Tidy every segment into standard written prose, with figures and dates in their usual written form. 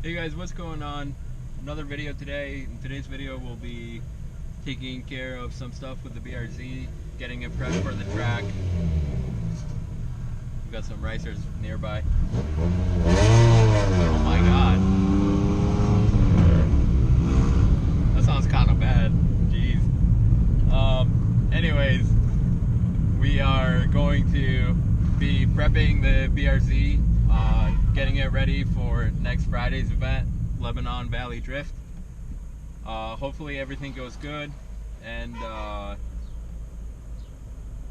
Hey guys, what's going on? Another video today. In today's video we'll be taking care of some stuff with the BRZ, getting it prepped for the track. We've got some racers nearby. Oh my god. That sounds kind of bad. Jeez. Anyways, we are going to be prepping the BRZ, getting it ready for next Friday's event, Lebanon Valley Drift. Hopefully everything goes good, and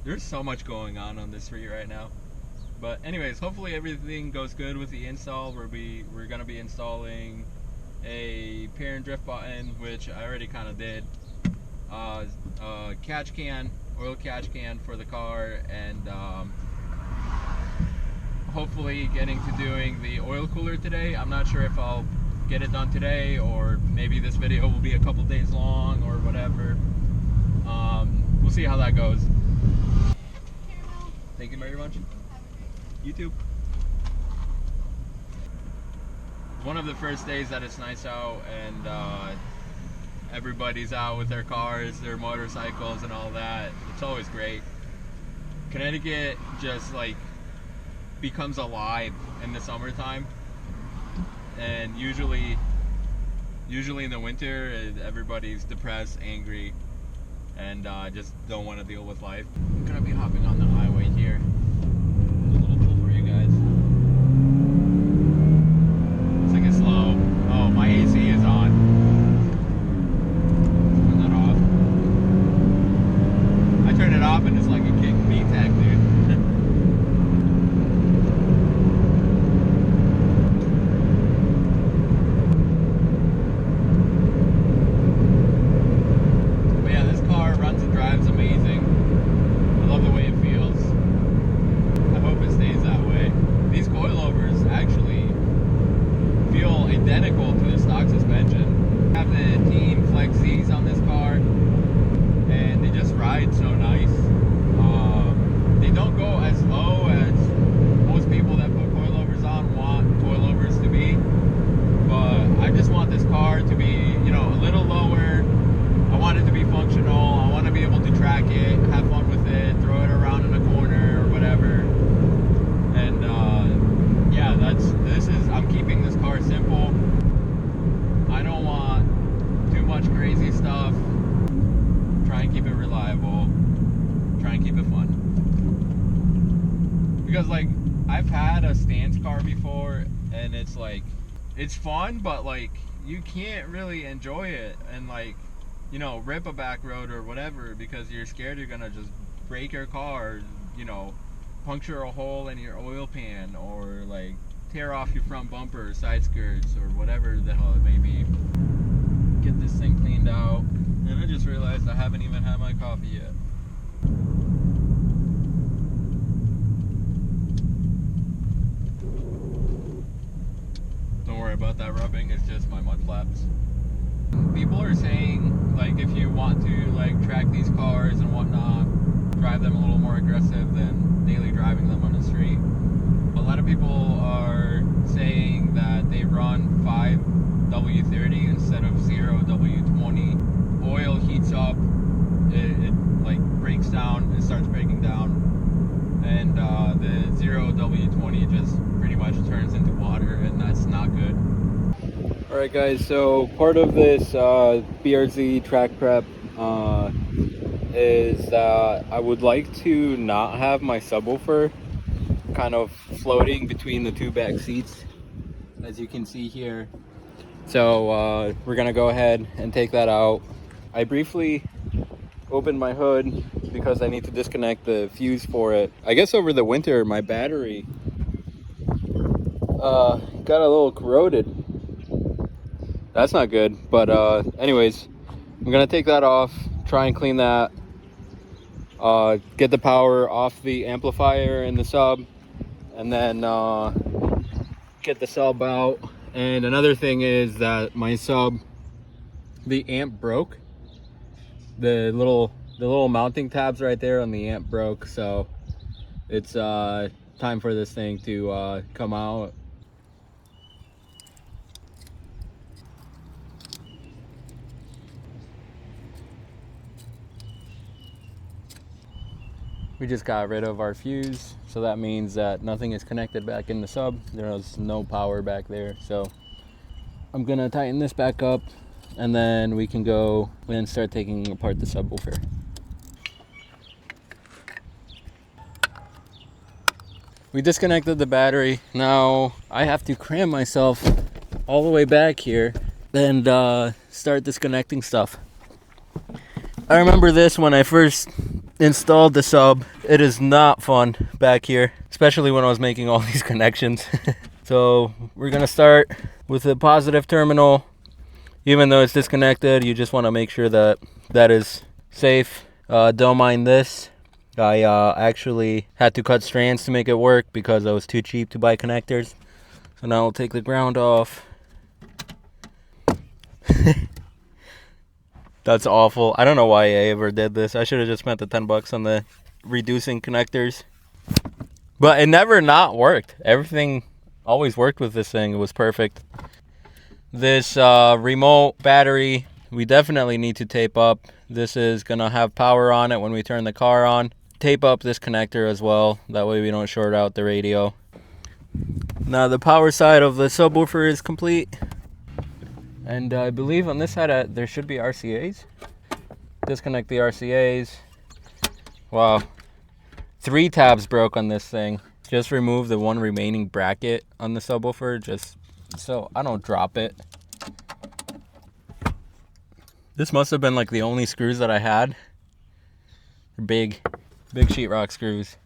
there's so much going on this street right now. But anyways, hopefully everything goes good with the install. We're gonna be installing a pair and drift button, which I already kind of did. Catch can, oil catch can for the car, and hopefully getting to doing the oil cooler today. I'm not sure if I'll get it done today, or maybe this video will be a couple days long or whatever. We'll see how that goes. Thank you very much. YouTube. One of the first days that it's nice out, and everybody's out with their cars, their motorcycles and all that. It's always great. Connecticut just like becomes alive in the summertime, and usually in the winter everybody's depressed, angry, and just don't want to deal with life. I'm gonna be hopping on the highway here. A little tool for you guys. Take it slow. Oh, my AC is on. Turn that off. I turn it off and it's like a kick me tag, dude. Identical to the stock suspension. I have the Team Flex Z's on this car, and they just ride so nice. They don't go as low as most people that put coilovers on want coilovers to be, but I just want this car to be, you know, a little lower. I want it to be functional. I want to be able to track it, have fun with it, throw it around in a corner or whatever. And yeah, I'm keeping this car simple. I don't want too much crazy stuff. Try and keep it reliable. Try and keep it fun. Because like, I've had a stance car before, and it's like, it's fun, but like, you can't really enjoy it and like, you know, rip a back road or whatever, because you're scared you're gonna just break your car, you know, puncture a hole in your oil pan, or like tear off your front bumper, side skirts, or whatever the hell it may be. Get this thing cleaned out, and I just realized I haven't even had my coffee yet. Don't worry about that rubbing, it's just my mud flaps. People are saying, like, if you want to like track these cars and whatnot, drive them a little more aggressive than daily driving them on the street. A lot of people are saying that they run 5W30 instead of 0W20. Oil heats up, it like breaks down, it starts breaking down, and the 0W20 just pretty much turns into water, and that's not good. Alright guys, so part of this BRZ track prep is that I would like to not have my subwoofer kind of floating between the two back seats, as you can see here. So we're gonna go ahead and take that out. I briefly opened my hood because I need to disconnect the fuse for it. I guess over the winter my battery got a little corroded. That's not good, but anyways, I'm gonna take that off, try and clean that, get the power off the amplifier in the sub, and then get the sub out. And another thing is that my sub, the amp broke. The little mounting tabs right there on the amp broke, so it's time for this thing to come out. We just got rid of our fuse, so that means that nothing is connected back in the sub. There's no power back there, so I'm gonna tighten this back up, and then we can go and start taking apart the subwoofer. We disconnected the battery. Now I have to cram myself all the way back here and start disconnecting stuff. I remember this when I first installed the sub. It is not fun back here, especially when I was making all these connections. So we're gonna start with the positive terminal. Even though it's disconnected, you just want to make sure that that is safe. Don't mind this. I actually had to cut strands to make it work because I was too cheap to buy connectors. So now I'll take the ground off. That's awful. I don't know why I ever did this. I should have just spent the 10 bucks on the reducing connectors. But it never not worked. Everything always worked with this thing. It was perfect. This remote battery, we definitely need to tape up. This is gonna have power on it when we turn the car on. Tape up this connector as well. That way we don't short out the radio. Now the power side of the subwoofer is complete. And I believe on this side there should be RCAs. Disconnect the RCAs. Wow. 3 tabs broke on this thing. Just remove the one remaining bracket on the subwoofer just so I don't drop it. This must have been like the only screws that I had. Big sheetrock screws.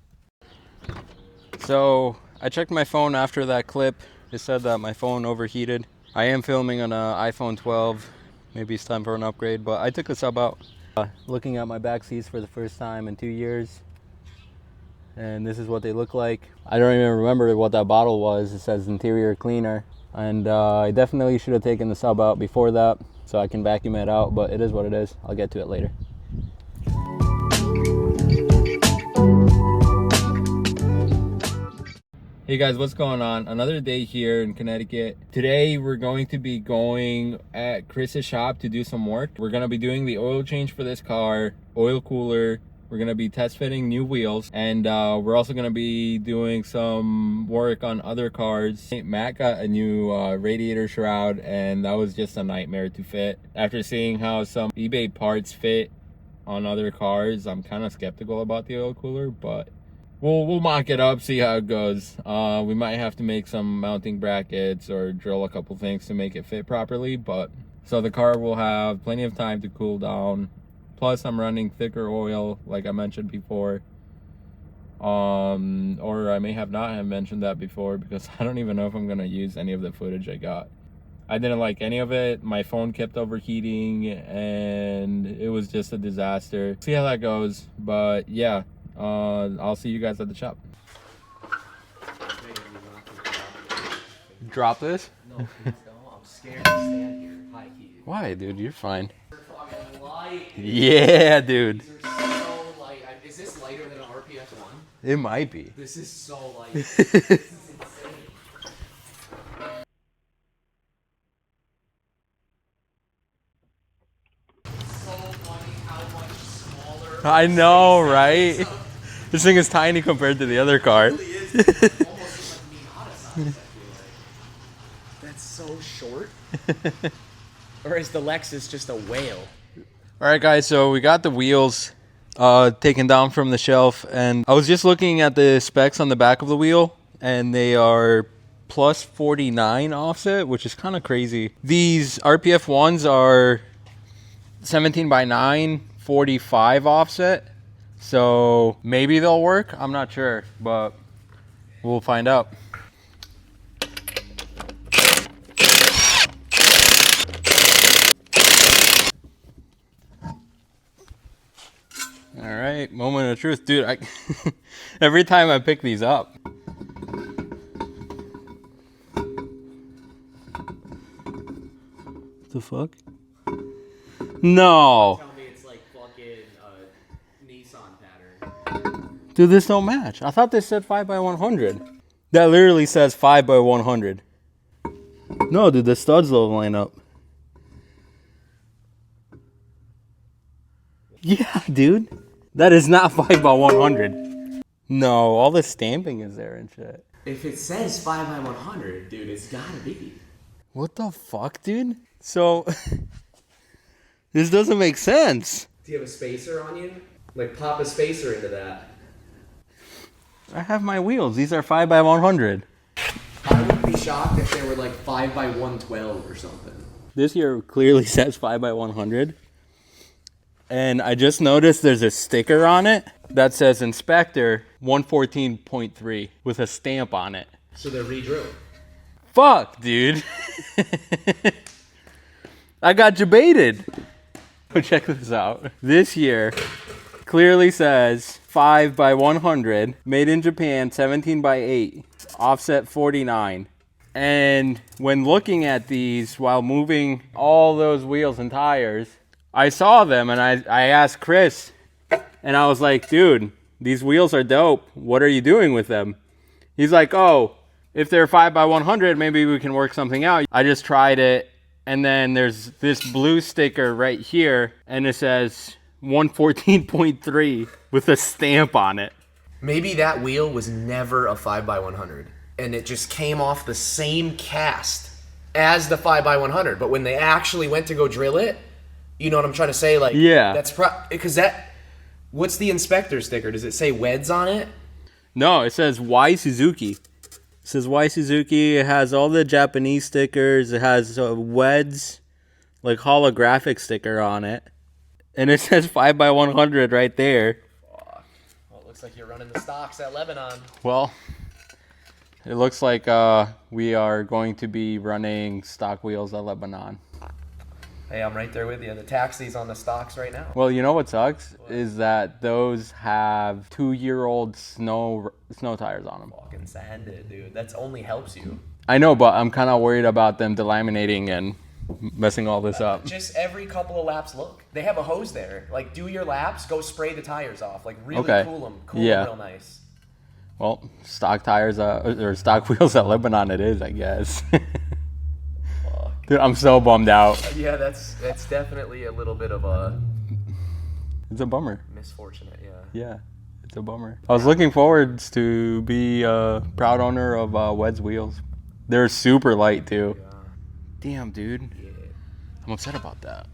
So I checked my phone after that clip. It said that my phone overheated. I am filming on an iPhone 12. Maybe it's time for an upgrade, but I took the sub out. Looking at my back seats for the first time in 2 years. And this is what they look like. I don't even remember what that bottle was. It says interior cleaner. And I definitely should have taken the sub out before that so I can vacuum it out, but it is what it is. I'll get to it later. Hey guys, what's going on? Another day here in Connecticut. Today we're going to be going at Chris's shop to do some work. We're going to be doing the oil change for this car, oil cooler. We're going to be test fitting new wheels, and we're also going to be doing some work on other cars. Matt got a new radiator shroud, and that was just a nightmare to fit. After seeing how some eBay parts fit on other cars, I'm kind of skeptical about the oil cooler, but we'll mock it up, see how it goes. We might have to make some mounting brackets or drill a couple things to make it fit properly, but so the car will have plenty of time to cool down. Plus I'm running thicker oil, like I mentioned before. Or I may have not have mentioned that before because I don't even know if I'm gonna use any of the footage I got. I didn't like any of it. My phone kept overheating and it was just a disaster. See how that goes, but yeah. I'll see you guys at the shop. Drop this? No, please don't. I'm scared to stand here. High key. Why, dude? You're fine. Light. Yeah, dude. These are so light. Is this lighter than an RPS 1? It might be. This is so light. This is insane. So funny how much smaller. I know, right? This thing is tiny compared to the other car. It really is. It's almost like Miata size, I feel like. That's so short. Or is the Lexus just a whale? Alright guys, so we got the wheels taken down from the shelf, and I was just looking at the specs on the back of the wheel, and they are plus 49 offset, which is kind of crazy. These RPF ones are 17:9, 45 offset. So maybe they'll work. I'm not sure, but we'll find out. All right, moment of truth, dude. Every time I pick these up. What the fuck? No. Tell me it's like fucking Nissan pattern. Dude, this don't match. I thought this said 5x100. That literally says 5x100. No, dude, the studs don't line up. Yeah, dude. That is not 5x100. No, all the stamping is there and shit. If it says 5x100, dude, it's gotta be. What the fuck, dude? So, this doesn't make sense. Do you have a spacer on you? Like, pop a spacer into that. I have my wheels. These are 5x100. I wouldn't be shocked if they were like 5x112 or something. This here clearly says 5x100. And I just noticed there's a sticker on it that says Inspector 114.3 with a stamp on it. So they're re-drilled. Fuck, dude. I got you baited. But check this out. This year clearly says 5x100, made in Japan, 17x8, offset 49. And when looking at these while moving all those wheels and tires, I saw them and I asked Chris, and I was like, dude, these wheels are dope. What are you doing with them? He's like, oh, if they're 5x100, maybe we can work something out. I just tried it, and then there's this blue sticker right here, and it says 114.3 with a stamp on it. Maybe that wheel was never a 5x100, and it just came off the same cast as the 5x100. But when they actually went to go drill it, you know what I'm trying to say? Like, yeah, that's because that. What's the Inspector sticker? Does it say WEDS on it? No, it says Y Suzuki. It says Y Suzuki. It has all the Japanese stickers. It has a WEDS, like holographic sticker on it. And it says 5x100 right there. Well, it looks like you're running the stocks at Lebanon. Well, it looks like we are going to be running stock wheels at Lebanon. Hey, I'm right there with you. The taxi's on the stocks right now. Well, you know what sucks is that those have 2-year-old snow tires on them. Fucking sanded, dude. That only helps you. I know, but I'm kind of worried about them delaminating and messing all this up. Just every couple of laps, look. They have a hose there. Like, do your laps, go spray the tires off. Like, really cool them. Cool them real nice. Well, stock tires or stock wheels at Lebanon it is, I guess. Dude, I'm so bummed out. Yeah, that's definitely a little bit of a... It's a bummer. Misfortunate, yeah. Yeah, it's a bummer. I was looking forward to be a proud owner of WEDS wheels. They're super light, too. Yeah. Damn, dude. Yeah. I'm upset about that.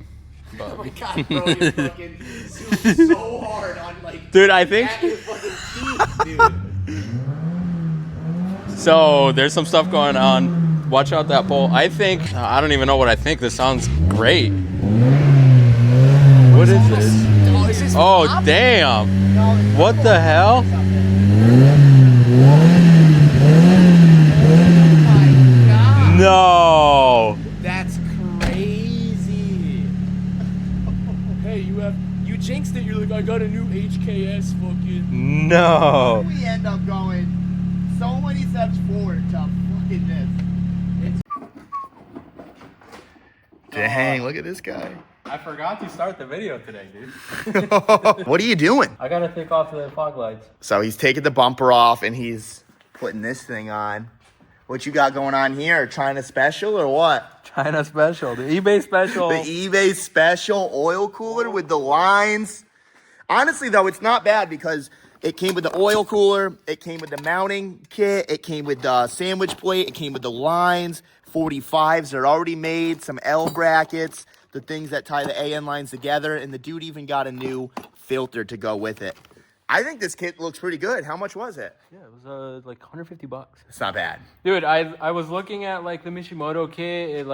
But... Oh my god, bro, you're fucking zoomed so hard on, like... Dude, I think... your fucking teeth, dude. So, there's some stuff going on. Watch out that pole. I think, I don't even know what I think. This sounds great. What is this? Oh, damn. What the hell? No. That's crazy. Hey, you jinxed it. You're like, I got a new HKS fucking. No. We end up going so many steps forward to fucking this. Dang, look at this guy. I forgot to start the video today, dude. What are you doing? I gotta take off the fog lights. So he's taking the bumper off and he's putting this thing on. What you got going on here? China special or what? China special, the eBay special. The eBay special oil cooler with the lines. Honestly, though, it's not bad because it came with the oil cooler, it came with the mounting kit, it came with the sandwich plate, it came with the lines. 45s are already made, some L brackets, the things that tie the AN lines together, and the dude even got a new filter to go with it. I think this kit looks pretty good. How much was it? Yeah, it was like $150. It's not bad. Dude, I was looking at like the Mishimoto kit. It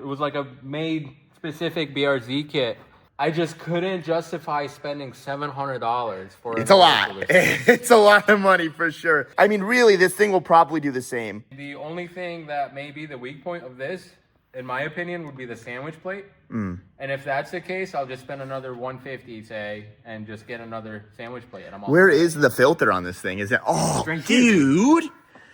was like a made specific BRZ kit. I just couldn't justify spending $700 for it. It's a lot. It's a lot of money for sure. I mean, really, this thing will probably do the same. The only thing that may be the weak point of this, in my opinion, would be the sandwich plate. And if that's the case, I'll just spend another $150, say, and just get another sandwich plate. And I'm all Where is the filter on this thing? Is it? Oh, right here, dude.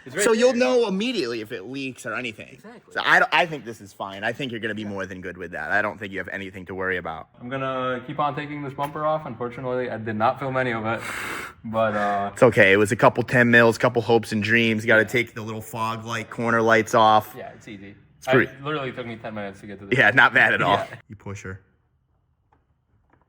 Right So you'll there. know immediately if it leaks or anything. Exactly. So I think this is fine. I think you're going to be more than good with that. I don't think you have anything to worry about. I'm gonna keep on taking this bumper off. Unfortunately, I did not film any of it, but It's okay. It was a couple 10 mils, couple hopes and dreams. Got to take the little fog light corner lights off. yeah, it's easy. pretty- It literally took me 10 minutes to get to this. Yeah, not bad at all. Yeah. You push her.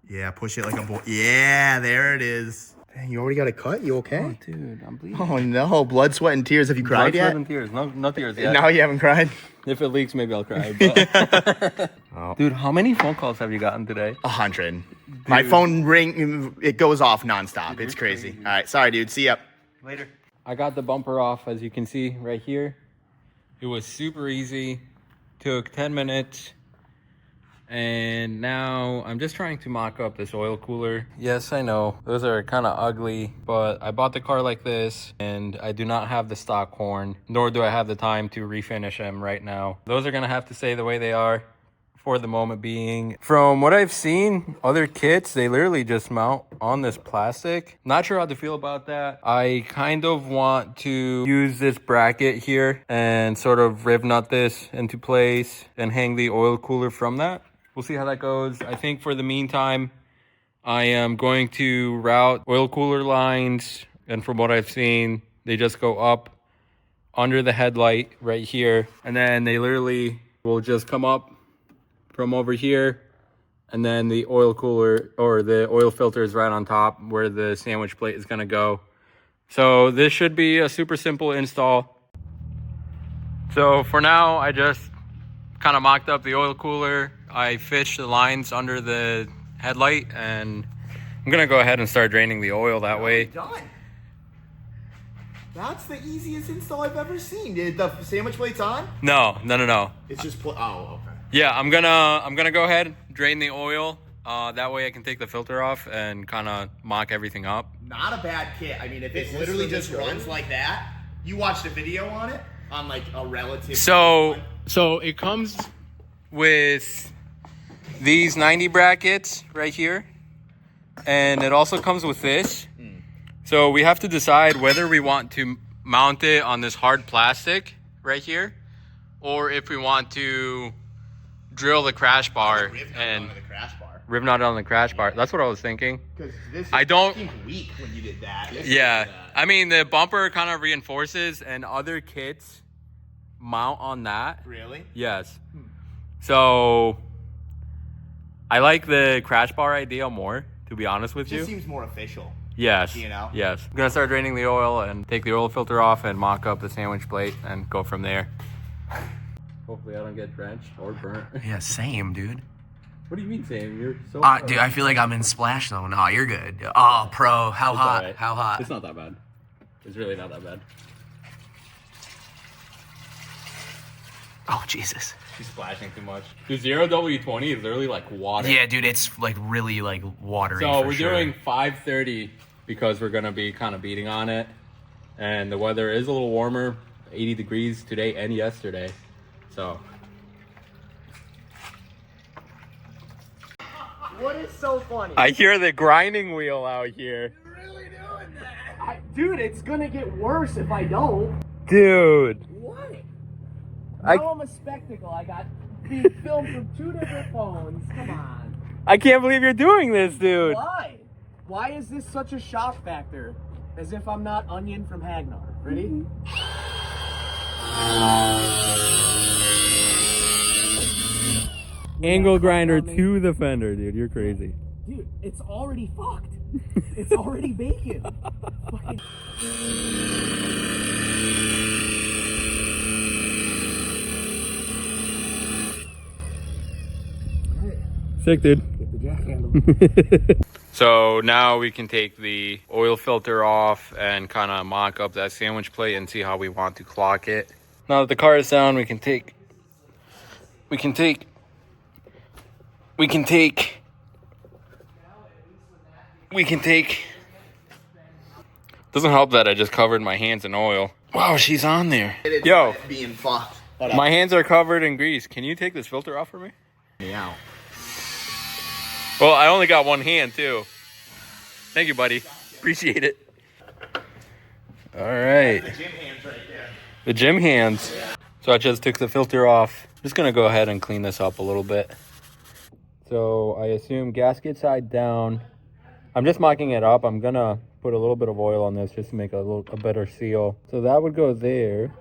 Yeah, push it like a boy. Yeah, there it is. Dang, you already got a cut? You okay? Oh, dude, I'm bleeding. Oh no, blood, sweat, and tears. Have you cried yet? Blood, sweat, and tears. No tears yet. No, you haven't cried? If it leaks, maybe I'll cry. But... Dude, how many phone calls have you gotten today? 100. My phone ring, it goes off nonstop. Dude, it's crazy. All right, sorry, dude. See ya. Later. I got the bumper off, as you can see right here. It was super easy. Took 10 minutes. And now I'm just trying to mock up this oil cooler. Yes, I know, those are kind of ugly, but I bought the car like this and I do not have the stock horn, nor do I have the time to refinish them right now. Those are gonna have to stay the way they are for the moment being. From what I've seen, other kits, they literally just mount on this plastic. Not sure how to feel about that. I kind of want to use this bracket here and sort of riv nut this into place and hang the oil cooler from that. We'll see how that goes. I think for the meantime, I am going to route oil cooler lines. And from what I've seen, they just go up under the headlight right here. And then they literally will just come up from over here. And then the oil cooler or the oil filter is right on top where the sandwich plate is gonna go. So this should be a super simple install. So for now, I just kind of mocked up the oil cooler. I fished the lines under the headlight and I'm gonna go ahead and start draining the oil that way. Done. That's the easiest install I've ever seen. Did the sandwich plates on? No. It's just oh, okay. Yeah, I'm gonna go ahead, drain the oil. That way I can take the filter off and kind of mock everything up. Not a bad kit. I mean, if it literally just runs like that, you watched a video on it on like a relative. So it comes with these 90 brackets right here, and it also comes with this. So we have to decide whether we want to mount it on this hard plastic right here, or if we want to drill the crash bar and riv knot it on the crash bar. That's what I was thinking. I don't. Weak when you did that. Yeah, I mean the bumper kind of reinforces, and other kits mount on that. Really? Yes. So I like the crash bar idea more, to be honest with you. It seems more official. Yes. You know? Yes. I'm gonna start draining the oil and take the oil filter off and mock up the sandwich plate and go from there. Hopefully I don't get drenched or burnt. Yeah, same, dude. What do you mean same? You're so Dude, I feel like I'm in splash zone. Oh, you're good. Oh, pro. How hot? Right. How hot? It's not that bad. It's really not that bad. Oh, Jesus. She's splashing too much. The 0W20 is literally like water. Yeah, dude, it's like really like watery. So we're sure. doing 5:30 because we're gonna be kind of beating on it, and the weather is a little warmer, 80 degrees today and yesterday. So. What is so funny? I hear the grinding wheel out here. You're really doing that? Dude, it's gonna get worse if I don't. Dude. What? Now I'm a spectacle. I got being filmed from 2 different phones. Come on. I can't believe you're doing this, dude. Why? Why is this such a shock factor? As if I'm not Onion from Hagnar. Ready? Angle grinder to the fender, dude. You're crazy. Dude, it's already fucked. It's already bacon. Fucking... Sick, dude. Get the jack handle. So now we can take the oil filter off and kind of mock up that sandwich plate and see how we want to clock it. Now that the car is down, we can take doesn't help that I just covered my hands in oil. Wow, she's on there. Yo, Being fucked. my hands are covered in grease. Can you take this filter off for me? Yeah. Well, I only got one hand too. Thank you, buddy. Appreciate it. All right. The gym hands right there. The gym hands. So I just took the filter off. Just gonna go ahead and clean this up a little bit. So I assume gasket side down. I'm just mocking it up. I'm gonna put a little bit of oil on this just to make a better seal. So that would go there.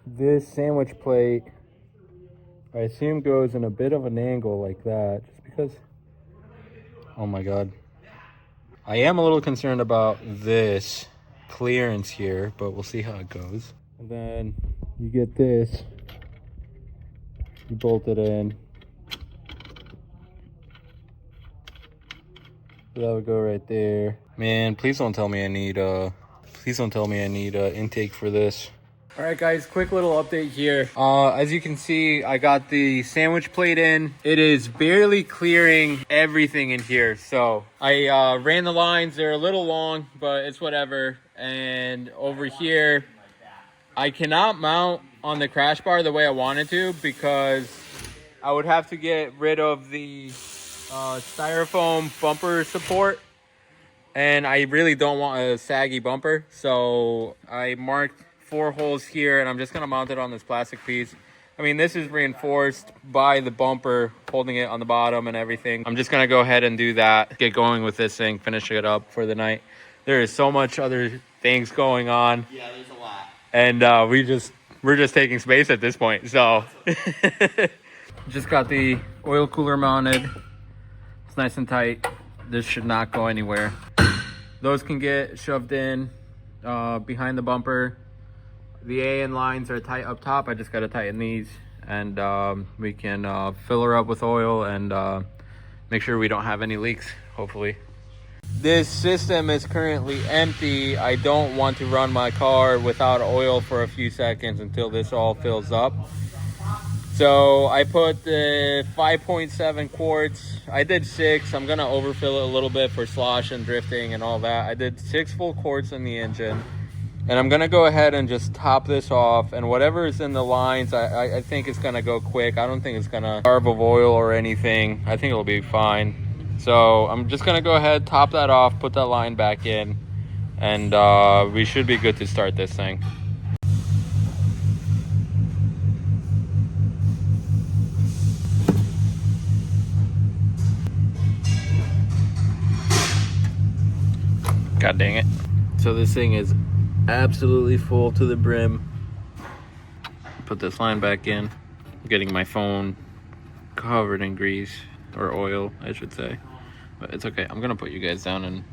This sandwich plate, I assume, goes in a bit of an angle like that, just because. Oh my God. I am a little concerned about this clearance here, but we'll see how it goes. And then you get this, you bolt it in. So that would go right there. Man, please don't tell me I need intake for this. All right, guys, quick little update here. As you can see, I got the sandwich plate in. It is barely clearing everything in here. So I ran the lines. They're a little long, but it's whatever. And over here, I cannot mount on the crash bar the way I wanted to because I would have to get rid of the styrofoam bumper support. And I really don't want a saggy bumper. So I marked 4 holes here, and I'm just gonna mount it on this plastic piece. I mean, this is reinforced by the bumper holding it on the bottom and everything. I'm just gonna go ahead and do that, get going with this thing, finish it up for the night. There is so much other things going on. Yeah, there's a lot. And we're just taking space at this point. So just got the oil cooler mounted. It's nice and tight. This should not go anywhere. Those can get shoved in behind the bumper. The AN lines are tight up top. I just got to tighten these, and we can fill her up with oil and make sure we don't have any leaks, hopefully. This system is currently empty. I don't want to run my car without oil for a few seconds until this all fills up. So I put the 5.7 quarts. I did 6. I'm going to overfill it a little bit for slosh and drifting and all that. I did 6 full quarts in the engine. And I'm going to go ahead and just top this off. And whatever is in the lines, I think it's going to go quick. I don't think it's going to starve of oil or anything. I think it'll be fine. So I'm just going to go ahead, top that off, put that line back in. And we should be good to start this thing. God dang it. So this thing is absolutely full to the brim. Put this line back in. I'm getting my phone covered in grease, or oil, I should say. But it's okay. I'm gonna put you guys down and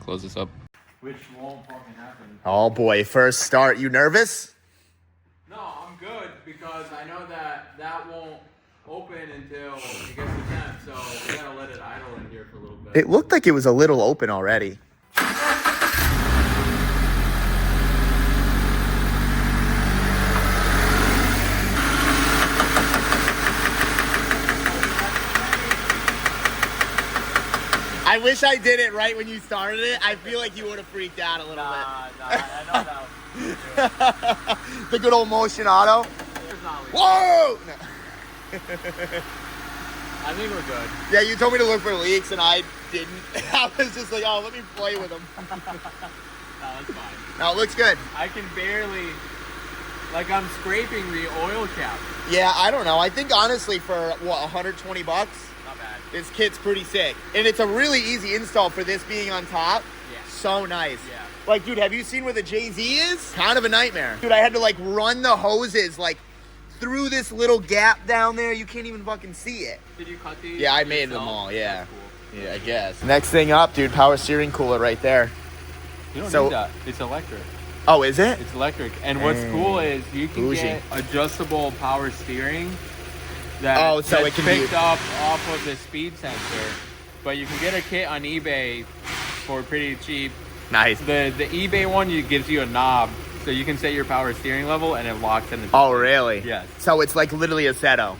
close this up. Which won't fucking happen. Oh boy, first start. You nervous? No, I'm good because I know that won't open until it gets to temp, so we gotta let it idle in here for a little bit. It looked like it was a little open already. I wish I did it right when you started it. I feel like you would have freaked out a little bit. I don't know. The good old motion auto. Whoa! No. I think we're good. Yeah, you told me to look for leaks and I didn't. I was just like, oh, let me play with them. No, that's fine. No, it looks good. I can barely, like I'm scraping the oil cap. Yeah, I don't know. I think honestly for, what, 120 bucks? Not bad. This kit's pretty sick. And it's a really easy install for this being on top. Yeah. So nice. Yeah. Like, dude, have you seen where the Jay-Z is? Kind of a nightmare. Dude, I had to, like, run the hoses, like, through this little gap down there. You can't even fucking see it. Did you cut these? Yeah, I made yourself? them all, yeah. That's cool. Yeah, I guess. Next thing up, dude, power steering cooler right there. You don't So- need that. It's electric. Oh, is it? It's electric. And what's cool is you can Bougie. get adjustable power steering that Oh, so that's it can be- picked up off of the speed sensor. But you can get a kit on eBay for pretty cheap. Nice. The eBay one gives you a knob, so you can set your power steering level and it locks in. Oh, really? Yes. So it's like literally a Seto.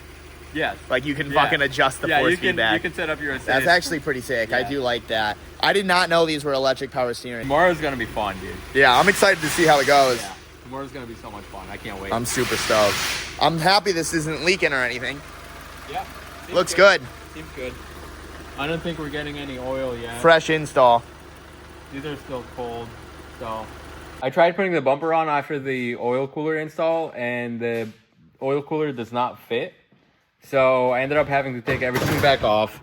Yes. Like you can Yeah. fucking adjust the Yeah, force you can, feedback. you can set up your assist. That's actually pretty sick. I Yeah. do like that. I did not know these were electric power steering. Tomorrow's gonna be fun, dude. Yeah, I'm excited to see how it goes. Yeah. Tomorrow's gonna be so much fun. I can't wait. I'm super stoked. I'm happy this isn't leaking or anything. Yeah. Seems Looks good. Seems good. I don't think we're getting any oil yet. Fresh install. These are still cold, so. I tried putting the bumper on after the oil cooler install, and the oil cooler does not fit. So I ended up having to take everything back off.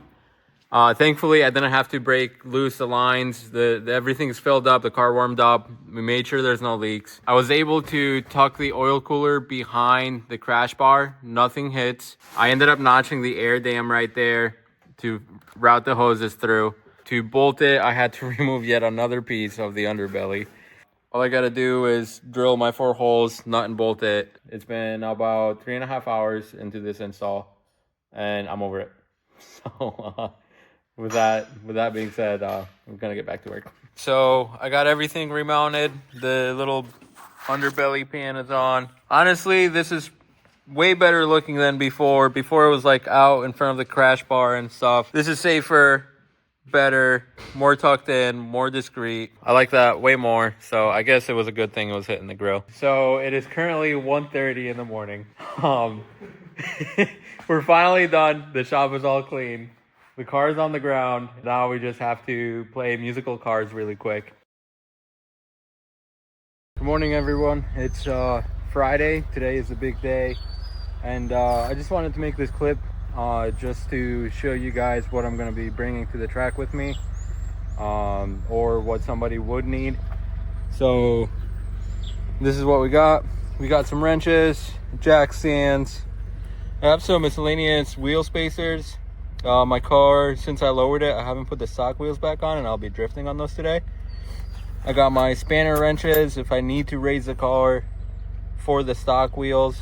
Thankfully, I didn't have to break loose the lines. Everything's filled up, the car warmed up. We made sure there's no leaks. I was able to tuck the oil cooler behind the crash bar. Nothing hits. I ended up notching the air dam right there to route the hoses through. To bolt it, I had to remove yet another piece of the underbelly. All I gotta do is drill my 4 holes, nut and bolt it. It's been about 3.5 hours into this install, and I'm over it. So with that being said, I'm gonna get back to work. So I got everything remounted. The little underbelly pan is on. Honestly, this is way better looking than before. Before it was like out in front of the crash bar and stuff. This is safer, better, more tucked in, more discreet. I like that way more. So I guess it was a good thing it was hitting the grill. So it is currently 1:30 in the morning. We're finally done. The shop is all clean. The car's on the ground. Now we just have to play musical cards really quick. Good morning, everyone. It's Friday. Today is a big day. And I just wanted to make this clip just to show you guys what I'm going to be bringing to the track with me, or what somebody would need. So this is what we got. We got some wrenches, jack stands. I have some miscellaneous wheel spacers. My car, since I lowered it, I haven't put the stock wheels back on, and I'll be drifting on those today. I got my spanner wrenches if I need to raise the car for the stock wheels.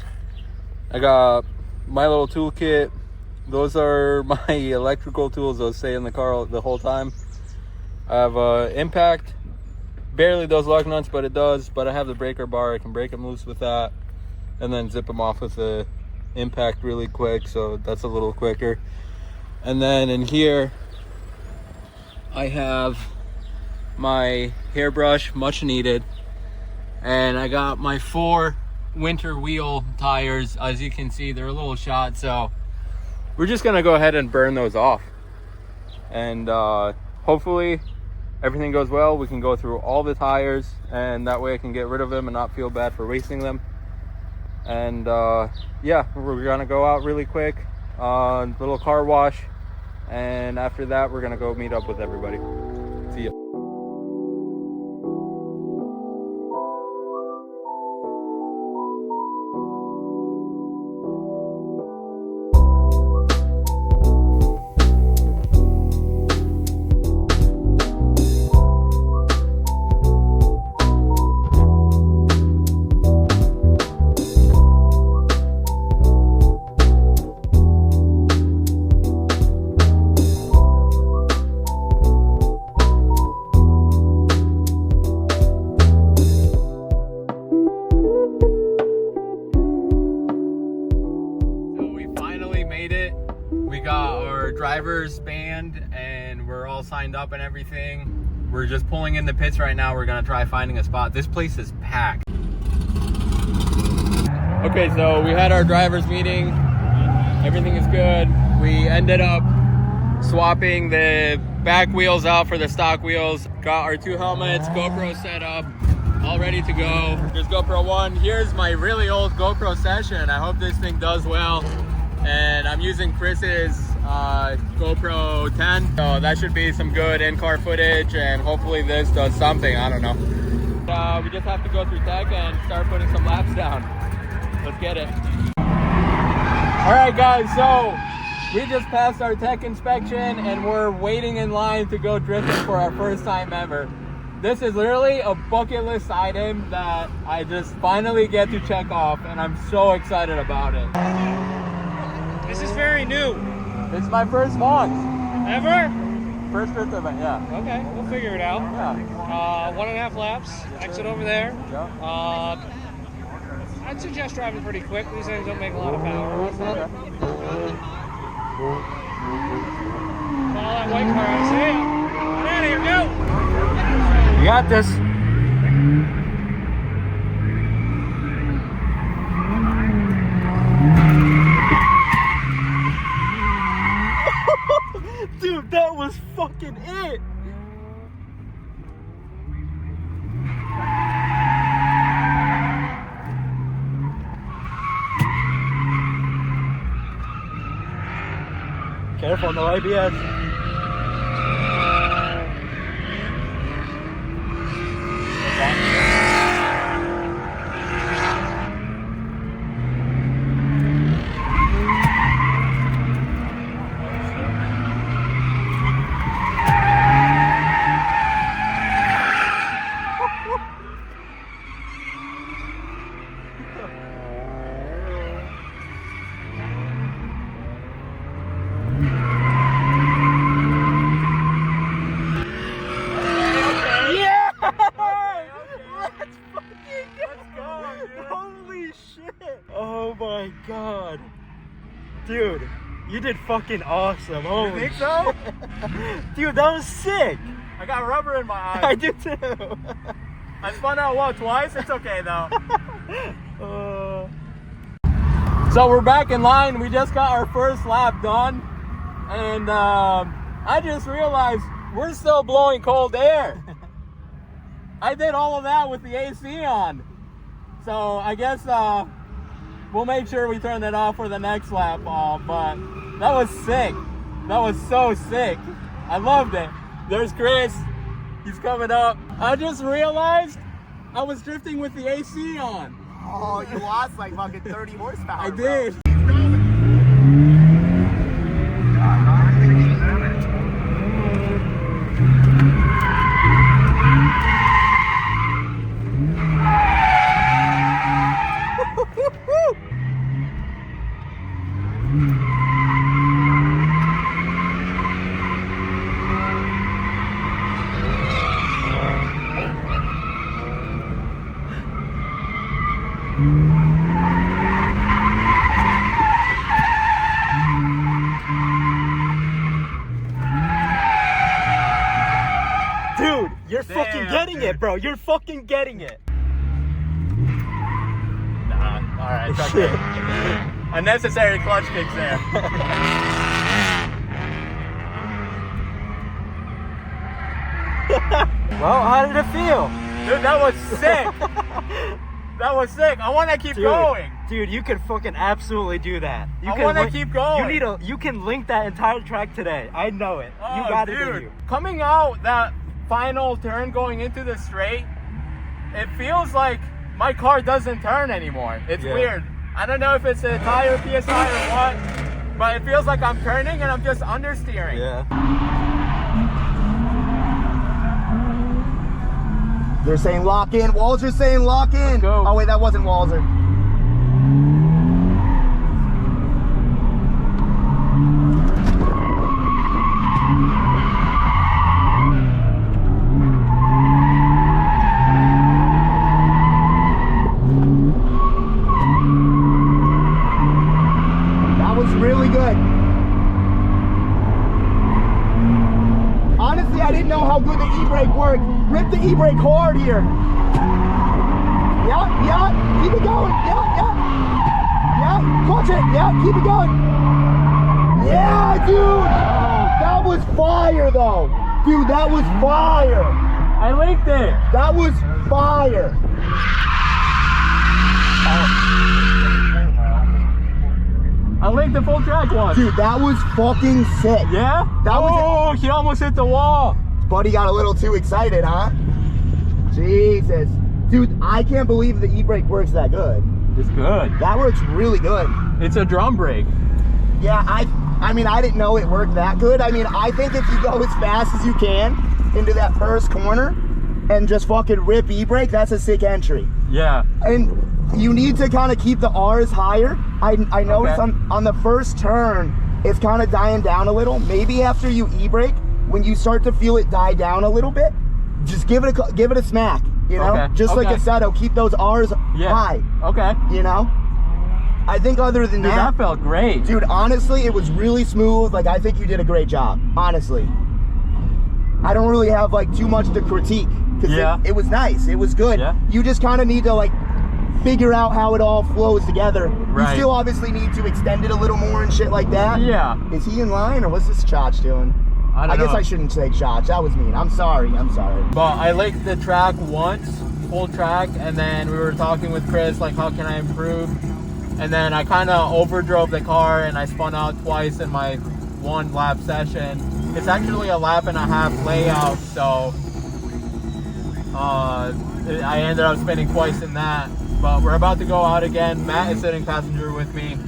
I got my little toolkit. Those are my electrical tools. Those stay in the car the whole time. I have impact. Barely does lug nuts, but it does. But I have the breaker bar. I can break them loose with that, and then zip them off with the impact really quick. So that's a little quicker. And then in here, I have my hairbrush, much needed. And I got my 4 winter wheel tires. As you can see, they're a little shot, so we're just gonna go ahead and burn those off, and hopefully everything goes well. We can go through all the tires, and that way I can get rid of them and not feel bad for wasting them. And yeah, we're gonna go out really quick, little car wash, and after that we're gonna go meet up with everybody. See ya. Driver's band, and we're all signed up and everything. We're just pulling in the pits right now. We're gonna try finding a spot. This place is packed. Okay, so we had our driver's meeting. Everything is good. We ended up swapping the back wheels out for the stock wheels. Got our 2 helmets, GoPro set up, all ready to go. Here's GoPro 1. Here's my really old GoPro session. I hope this thing does well. And I'm using Chris's GoPro 10, so that should be some good in-car footage, and hopefully this does something. I don't know. We just have to go through tech and start putting some laps down. Let's get it. All right, guys, so we just passed our tech inspection, and we're waiting in line to go drifting for our first time ever. This is literally a bucket list item that I just finally get to check off, and I'm so excited about it. This is very new. It's my first one. Ever? First drift event, yeah. Okay, we'll figure it out. Yeah. 1.5 laps, exit over there. Yeah. I'd suggest driving pretty quick. These things don't make a lot of power. Okay. Follow that white car, I see ya. Get out of here, go! You got this. Dude, that was fucking it. Careful, no ABS. Dude, you did fucking awesome. Holy You think so? Dude, that was sick. I got rubber in my eye. I do too. I spun out, what, twice? It's okay, though. So we're back in line. We just got our first lap done. And I just realized we're still blowing cold air. I did all of that with the AC on. So I guess we'll make sure we turn it off for the next lap. But that was sick. That was so sick. I loved it. There's Chris. He's coming up. I just realized I was drifting with the AC on. Oh, you lost like fucking 30 horsepower. I did. Dude, you're fucking getting it, bro. You're fucking getting it. Nah, alright, it's okay. Unnecessary clutch kicks there. Well, how did it feel? Dude, that was sick. That was sick. I want to keep going. Dude, you can fucking absolutely do that. You I want to keep going. You can link that entire track today. I know it. You got it in you. Coming out that final turn going into the straight, it feels like my car doesn't turn anymore. It's weird. I don't know if it's a tire PSI or what, but it feels like I'm turning and I'm just understeering. Yeah. They're saying lock in. Walzer's saying lock in. Let's go. Oh wait, that wasn't Walzer. That was really good. Honestly, I didn't know how good the e-brake worked. Rip the e-brake hard here. Yeah, yeah, keep it going. Yeah, yeah. Yeah, clutch it. Yeah, keep it going. Yeah, dude. That was fire, though. Dude, that was fire. I linked it. That was fire. I linked the full track one. Dude, that was fucking sick. Yeah? That was Oh, he almost hit the wall. Buddy got a little too excited, huh? Jesus. Dude, I can't believe the e-brake works that good. It's good. That works really good. It's a drum brake. Yeah, I mean, I didn't know it worked that good. I mean, I think if you go as fast as you can into that first corner and just fucking rip e-brake, that's a sick entry. Yeah. And you need to kind of keep the R's higher. I noticed on the first turn, it's kind of dying down a little. Maybe after you e-brake, when you start to feel it die down a little bit, just give it a smack, you know? Okay. Just like a Seto, keep those R's high. Okay. You know? I think other than Dude, that felt great. dude, honestly, it was really smooth. Like, I think you did a great job, honestly. I don't really have like too much to critique because it was nice. It was good. Yeah. You just kind of need to like figure out how it all flows together. Right. You still obviously need to extend it a little more and shit like that. Yeah. Is he in line or what's this Chotch doing? I guess know. I shouldn't say Chotch. That was mean. I'm sorry. I'm sorry. But I linked the track once, full track, and then we were talking with Chris, like, how can I improve? And then I kind of overdrove the car and I spun out twice in my one lap session. It's actually a lap and a half layout, so I ended up spinning twice in that. But we're about to go out again. Matt is sitting passenger with me.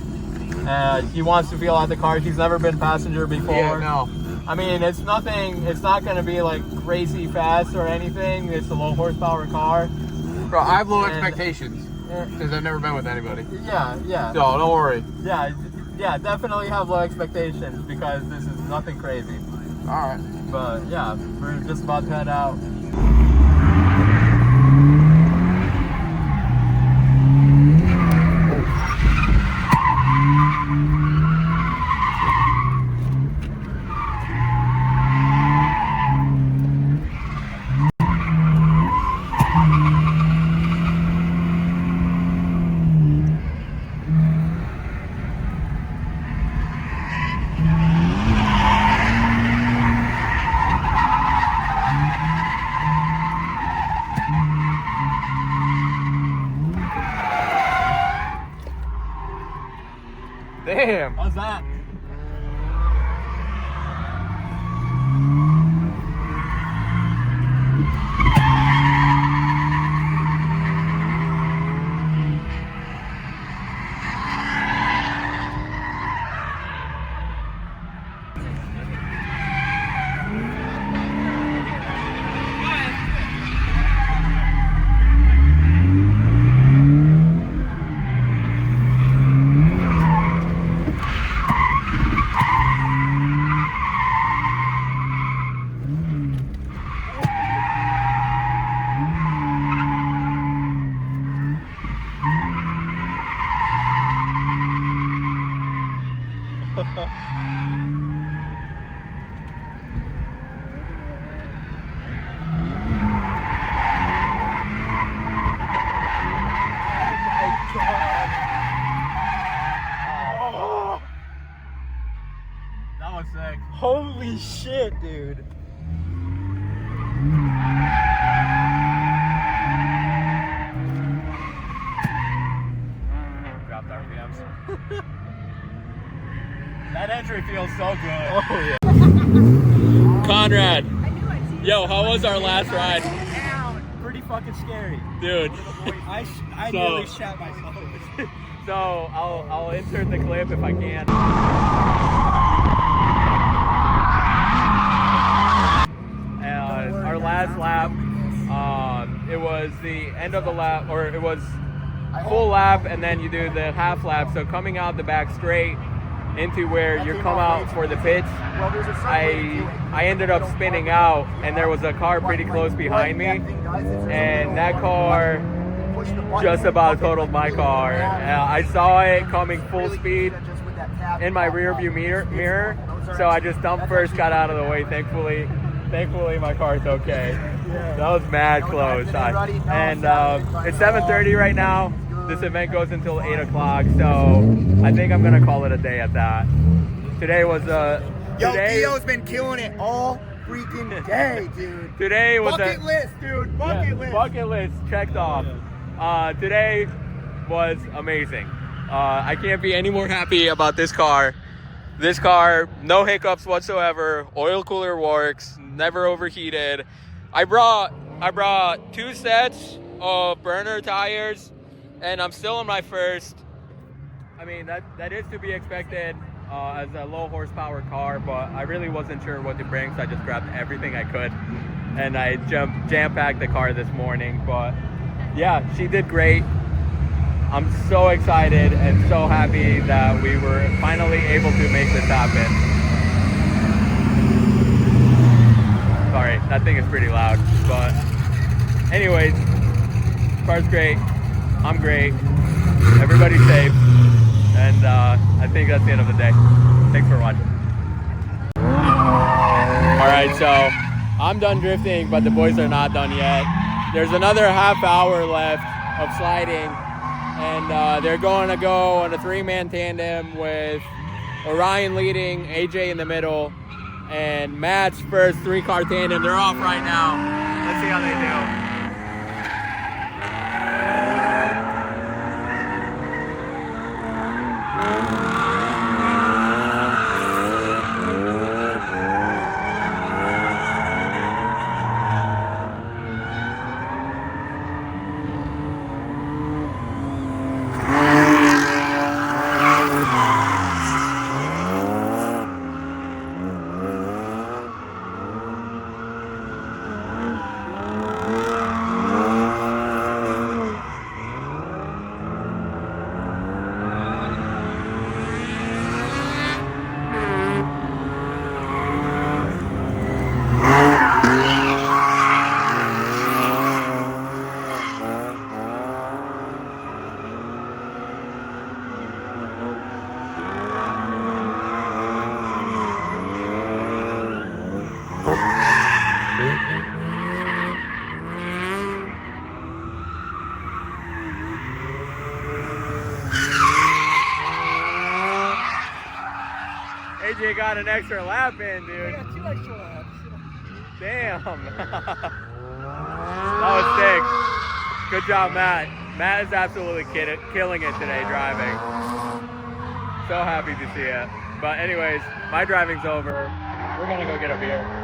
He wants to feel out the car. He's never been passenger before. Yeah, no. I mean, it's not going to be like crazy fast or anything. It's a low horsepower car. Bro, I have low expectations because I've never been with anybody. Yeah. So don't worry. Yeah, definitely have low expectations because this is nothing crazy. All right. But yeah, we're just about to head out. Damn. How's that? That was sick. Holy shit, dude. Dropped RPMs. That entry feels so good. Oh yeah. Conrad, yo, how was our last ride? Pretty fucking scary. Dude. I So- nearly shot myself. So I'll insert the clip if I can. Our last lap, it was the end of the lap, or it was full lap, and then you do the half lap. So coming out the back straight into where you come out for the pits, I ended up spinning out, and there was a car pretty close behind me, and that car just about totaled my car. I saw it coming full speed in my rear view mirror, so I just dumped first, got out of the way. Thankfully my car's okay. That was mad close. And it's 7:30 right now. This event goes until 8 o'clock, so I think I'm gonna call it a day at that. Today was Yo, Theo's been killing it all freaking day, dude. Today was Bucket list, dude. Bucket list. Bucket list checked off. Today was amazing. I can't be any more happy about this car. This car, no hiccups whatsoever. Oil cooler works, never overheated. I brought 2 sets of burner tires, and I'm still on my first. I mean, that is to be expected as a low horsepower car, but I really wasn't sure what to bring, so I just grabbed everything I could, and I jam-packed the car this morning. But yeah, she did great. I'm so excited and so happy that we were finally able to make this happen. Sorry, that thing is pretty loud, but anyways, car's great, I'm great, everybody's safe, and I think that's the end of the day. Thanks for watching. Alright, so I'm done drifting, but the boys are not done yet. There's another half hour left of sliding, and they're going to go on a 3-man tandem with Orion leading, AJ in the middle, and Matt's first 3-car tandem. They're off right now. Let's see how they do. AJ got an extra lap in, dude. I got 2 extra laps. Damn. That was sick. Good job, Matt. Matt is absolutely killing it today driving. So happy to see it. But anyways, my driving's over. We're gonna go get a beer.